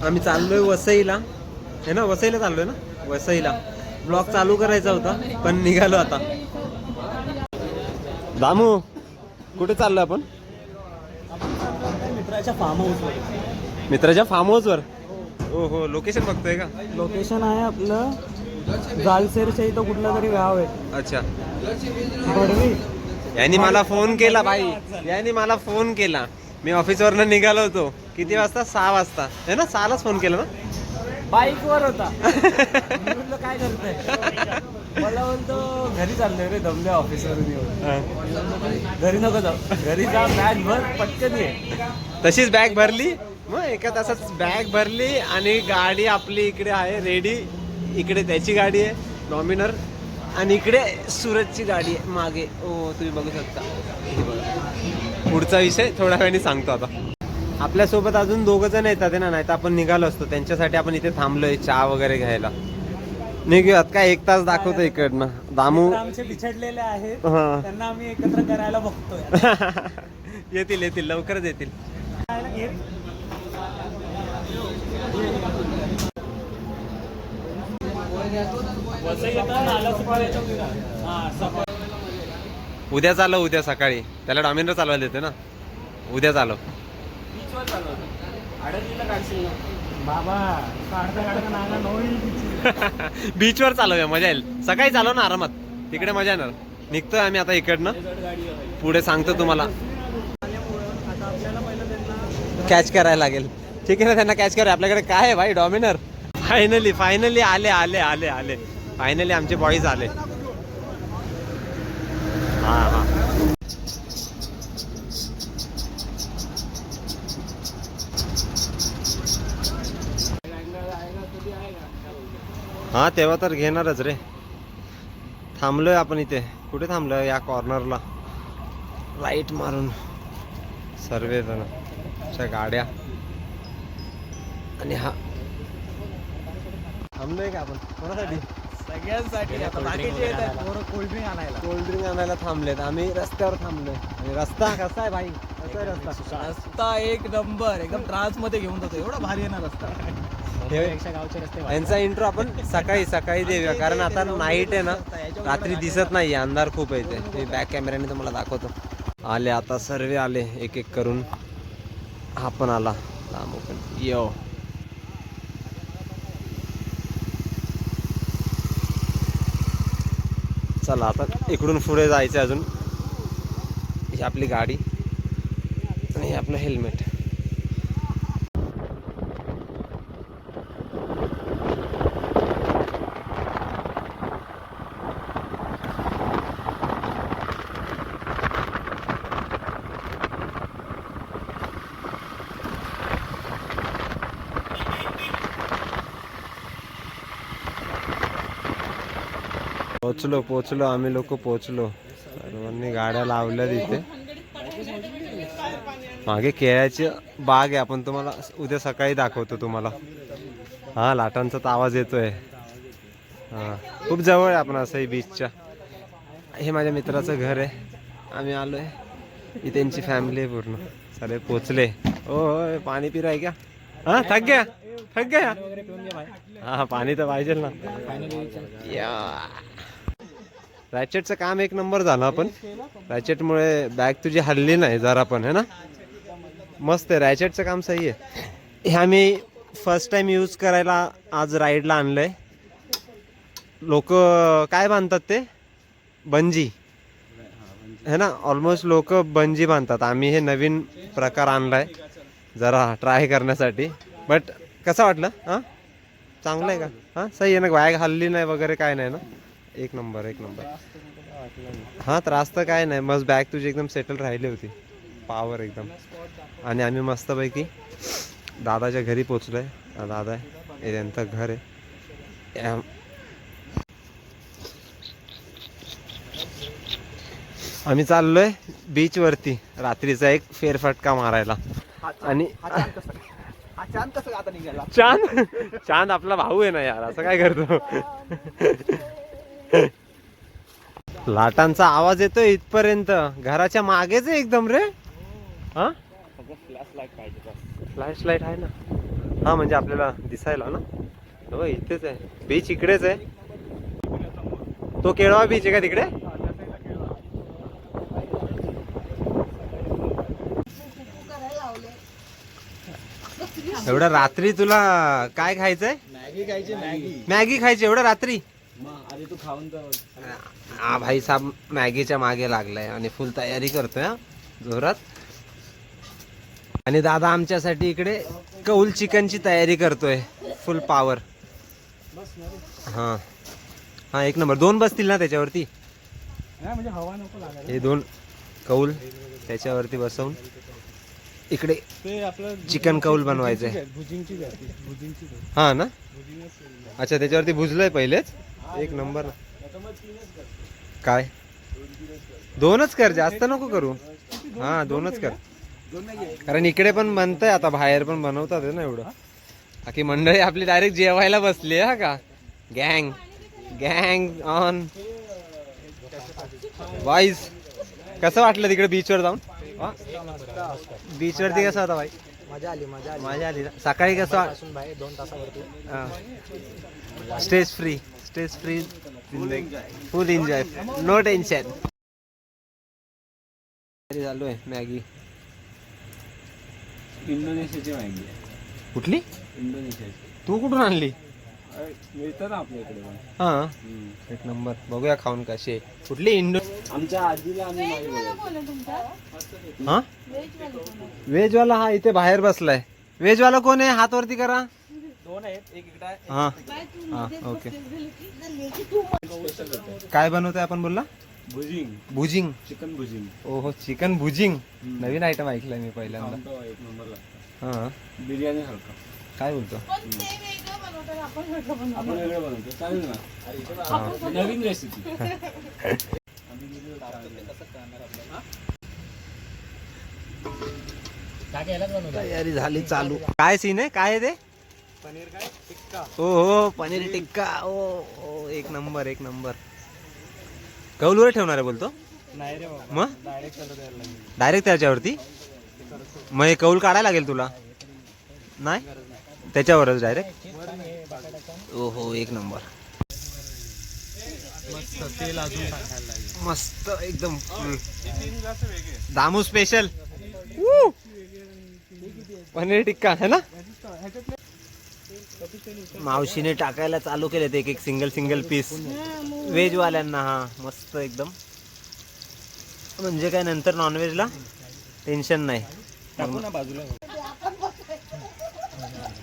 आम्ही चाललोय वसईला, है ना? वसईला चाललोय ना, वसईला. ब्लॉग चालू करायचा होता पण निघालो आता. दामू कुठे चाललोय आपण? मित्राच्या फार्म हाऊसवर. मित्राच्या फार्म हाऊसवर. हो हो, लोकेशन बघतोय का? लोकेशन आहे आपलं जालसेरच्या इथं कुठलं तरी गाव आहे. अच्छा. बडवी. यांनी मला फोन केला भाई, यांनी मला फोन केला. मी ऑफिसवरनं निघालो होतो. किती वाजता? 6 वाजता, है ना? 6लाच फोन केला ना. बाईकवर होता. म्हटलं काय करतोय? मला बोलतो घरी चाललोय रे, दमले ऑफिसवरून येऊन. घरी नको जाऊ, घरी जा, बॅग भर, पटकन ये. तशीच बॅग भरली, मग एका तासात बॅग भरली आणि गाडी आपली इकडे आहे रेडी. इकडे त्याची गाडी आहे डॉमिनर आणि इकडे सूरजची गाडी आहे मागे. ओ तुम्ही बघू शकता. हे बघा, पुढचा विषय थोड्या वेळाने सांगतो. आता आपल्यासोबत अजून 2 जण येतात ना, नाही तर आपण निघालो असतो. त्यांच्यासाठी आपण इथे थांबलोय चहा वगैरे घ्यायला. निघूयात काय, 1 तास दाखवतो इकडनं. दामू आमचे बिछडलेले आहेत, हा. त्यांना आम्ही एकत्र करायला बघतोय. येतील येतील, लवकरच येतील. उद्या चालव, उद्या सकाळी. त्याला डॉमिनर चालवायला देते ना. उद्या चालव. बाबा काढता काढता नागा नोई. बीचवर चालवूया, मजा येईल. सकाळी चालव ना आरामात, तिकडे मजा येणार. निघतोय आम्ही आता इकडनं, पुढे सांगतो तुम्हाला. कॅच करायला लागेल. ठीक आहे ना, त्यांना कॅच करूया. आपल्याकडे काय आहे भाई? डॉमिनर. फायनली फायनली आले आले आले आले. फायनली आमचे बॉईज आले. हा हा, हा तेव्हा तर घेणारच रे. थांबलोय आपण इथे. कुठे थांबलोय? या कॉर्नरला राईट मारून. सर्व जणांच्या गाड्या आणि हा थांबलोय का आपण? कोणासाठी? सगळ्यांसाठी. आता बाकीचे येतात पोरं कोल्ड्रिंक आणायला. कोल्ड्रिंक आणायला थांबलेत. आम्ही रस्त्यावर थांबलोय. आणि रस्ता कसा आहे भाई? कसा आहे रस्ता? रस्ता एक नंबर, एकदम ट्रान्स मध्ये घेऊन जातो. एवढा भारी आहे ना रस्ता. गावचे रस्ते. यांचा इंट्रो आपण सकाळी सकाळी देऊया, कारण आता नाईट आहे ना, रात्री दिसत नाही, अंधार खूप आहे. ते बॅक कॅमेऱ्याने तुम्हाला दाखवतो. आले आता सर्व आले, एक एक करून. हा पण आला. यो चला आता इकडून पुढे जायचं. अजून ही आपली गाडी आणि हे आपलं हेल्मेट. पोचलो आम्ही लोक पोचलो. सर्वांनी गाड्या लावल्या तिथे. मागे केळ्याची बाग आहे, आपण तुम्हाला उद्या सकाळी दाखवतो तुम्हाला. हा लाटांचा तर आवाज येतोय. हा खूप जवळ आहे आपण असंही बीचच्या. हे माझ्या मित्राचं घर आहे. आम्ही आलोय. ही त्यांची फॅमिली आहे पूर्ण. सगळे पोचले. ओ पाणी पिराय क्या? हा थक गया, थक गया. हा पाणी तर पाहिजे ना. रॅचेटचं काम एक नंबर झालं. आपण रॅचेटमुळे बॅग तुझी हल्ली नाही जरा पण, है ना? मस्त आहे, रॅचेटचं काम सही आहे. हे आम्ही फर्स्ट टाइम यूज करायला आज राईडला आणलंय. लोक काय बांधतात ते? बंजी, है ना? ऑलमोस्ट लोक बंजी बांधतात. आम्ही हे नवीन प्रकार आणलाय जरा ट्राय करण्यासाठी. बट कसं वाटलं? हां चांगलं आहे का? हां सही आहे ना? बॅग हल्ली नाही वगैरे काय नाही ना? एक नंबर एक नंबर. हां त्रास तर काय नाही, मस्त बॅग तुझी एकदम सेटल राहिली होती. पावर एकदम. आणि आम्ही मस्तपैकी दादाच्या घरी पोचलोय. दादा आहे, हे त्यांचं घर आहे. आम्ही चाललोय बीच वरती रात्रीचा एक फेरफटका मारायला. आणि चांद चांद आपला भाऊ आहे ना यार, असं काय करतो? लाटांचा आवाज येतोय इथपर्यंत. घराच्या मागेच आहे एकदम रे. हा फ्लॅश लाईट आहे ना. हा म्हणजे आपल्याला दिसायला ना. हो इथेच आहे बीच, इकडेच आहे. तो केळवा बीच आहे का तिकडे? एवढ्या रात्री तुला काय खायचंय? मॅगी खायची, मॅगी. मॅगी खायची एवढ्या रात्री? अरे तू खाऊन तर हा भाई साहेब मॅगीच्या मागे लागलाय आणि फुल तयारी करतोय हा जोरात. आणि दादा आमच्यासाठी इकडे कौल चिकनची तयारी करतोय फुल पॉवर. हा हा एक नंबर. 2 बसतील ना त्याच्यावरती? म्हणजे हवा नको लागायला. हे 2 कौल त्याच्यावरती बसवून इकडे ते आपलं चिकन कौल बनवायचंय. भुजिंगची हा ना. अच्छा त्याच्यावरती भुजलंय पहिलेच. एक नंबर. काय 2च कर, जास्त नको करू. हा 2च कर, कारण इकडे पण बनतंय आता, बाहेर पण बनवतात ना एवढं. बाकी मंडळी आपली डायरेक्ट जेवायला बसली हा का. गँग गँग ऑन वाईज. कसं वाटलं तिकडे बीचवर जाऊन? बीचवरती कसं होता भाई? मजा आली, मजा आली. मजा आली ना. सकाळी कसं? 2 तासावरती stress free full enjoy, no tension. चालू आहे मॅगी. इंडोनेशियाची मॅगी. कुठली? इंडोनेशियाची. तू कुठून आणली? मिळतं ना आपल्या इकडे पण. हा एक नंबर. बघूया खाऊन कशी आहे. कुठली? आमच्या आजीला आम्ही मॅगी बोलवतो. हा व्हेज वाला. हा इथे बाहेर बसलाय. व्हेज वाला कोण आहे? हात वरती करा. 2 आहेत, एक इकडे आहे. हा हा ओके. काय बनवतोय आपण बोलला? भुजिंग. भुजिंग. चिकन भुजिंग. ओहो चिकन भुजिंग. नवीन आयटम ऐकलाय मी पहिल्यांदा. एक नंबरला. हा बिर्याणी सारखं. काय बोलतो? आपण वेगळं बनवतो, चालेल ना. नवीन रेसिपी. तयारी झाली चालू. काय सीन आहे? काय आहे ते? पनीर काय टिक्का. हो पनीर टिक्का. ओ एक नंबर एक नंबर. कौलवर ठेवणार आहे बोलतो? नाही रे बाबा, मग डायरेक्ट कलर द्यायला लागेल. डायरेक्ट त्याच्यावरती? मग हे कौल काढायला लागेल तुला? नाही त्याच्यावरच डायरेक्ट. ओहो एक नंबर. मस्त तेल अजून टाकायला लागेल. मस्त एकदम. 3 ग्लास वेगळे. दामू स्पेशल पनीर टिक्का है ना. मावशीने टाकायला चालू केले एक एक सिंगल पीस व्हेज वाल्यांना. हा मस्त एकदम. म्हणजे काय नंतर नॉनव्हेजला टेन्शन नाही. टाकू ना बाजूला.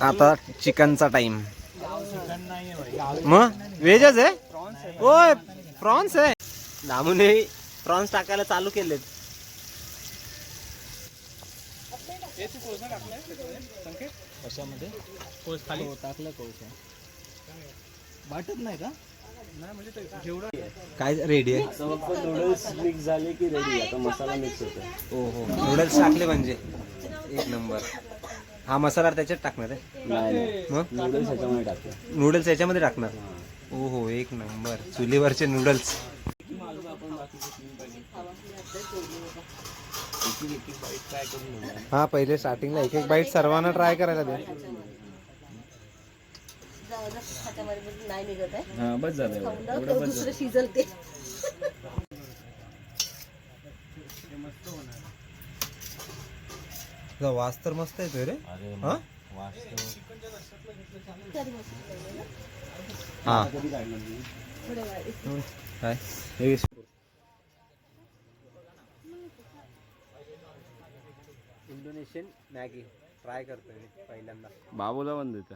आता चिकनचा टाइम. चिकन नाही आहे भाई. मग व्हेजच आहे? ओय प्रॉन्स आहे. दामूने प्रॉन्स टाकायला चालू केलेत. कोळसा टाकलाय संकेत? कशामध्ये? कोळसा खाली टाकलं. कोळसा वाटत नाही का? नाही म्हणजे जेवढं काय रेडी आहे? फक्त नूडल्स मिक्स झाले की रेडी. आता मसाला मिक्स होतो. ओहो नूडल्स टाकले म्हणजे एक नंबर. हा मसाला त्याच्यात टाकणार आहे? नाही मग नूडल्स ह्याच्यामध्ये टाकले. नूडल्स याच्यामध्ये टाकणार? ओहो एक नंबर. चुलीवरचे नूडल्स. हा पहिले स्टार्टिंगला एक एक बाईट सर्वांना ट्राय करायला दे. हा बस झालं एवढं बस झालं. शिजलते. वास तर मस्त येतोय रे. हा हा काय इंडोनेशियन मॅगी ट्राय करतोय मी पहिल्यांदा. बाबूला पण देतं.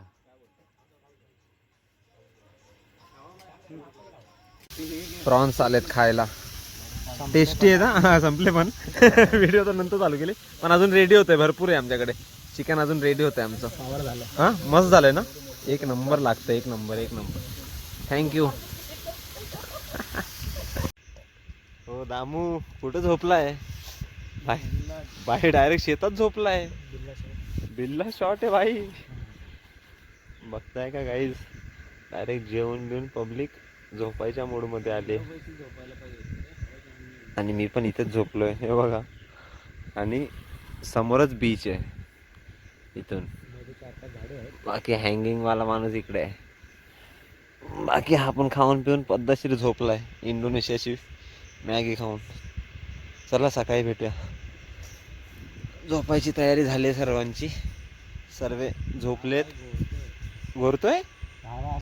प्रॉन्स आलेत खायला. टेस्टी आहे ना. हा संपले पण. व्हिडिओ तर नंतर चालू केले पण अजून रेडी होतंय. भरपूर आहे आमच्याकडे चिकन. अजून रेडी होतंय आमचं. हा मस्त झालंय ना. एक नंबर लागतं. एक नंबर एक नंबर. थँक्यू. हो दामू कुठं झोपलाय? बाई डायरेक्ट शेतात झोपलाय. बिल्ला शॉट आहे भाई. बघताय का गाईज? डायरेक्ट जेवण बिवून पब्लिक झोपायच्या मूड मध्ये आले. आणि मी पण इथेच झोपलोय हे बघा. आणि समोरच बीच आहे इथून. बाकी हँगिंग वाला माणूस इकडे आहे. बाकी हा पण खाऊन पिऊन पद्धतशीर झोपलाय इंडोनेशियाची मॅगी खाऊन. चला सकाळी भेटूया. झोपायची तयारी झाली सर्वांची. सर्व झोपलेत. घोरतोय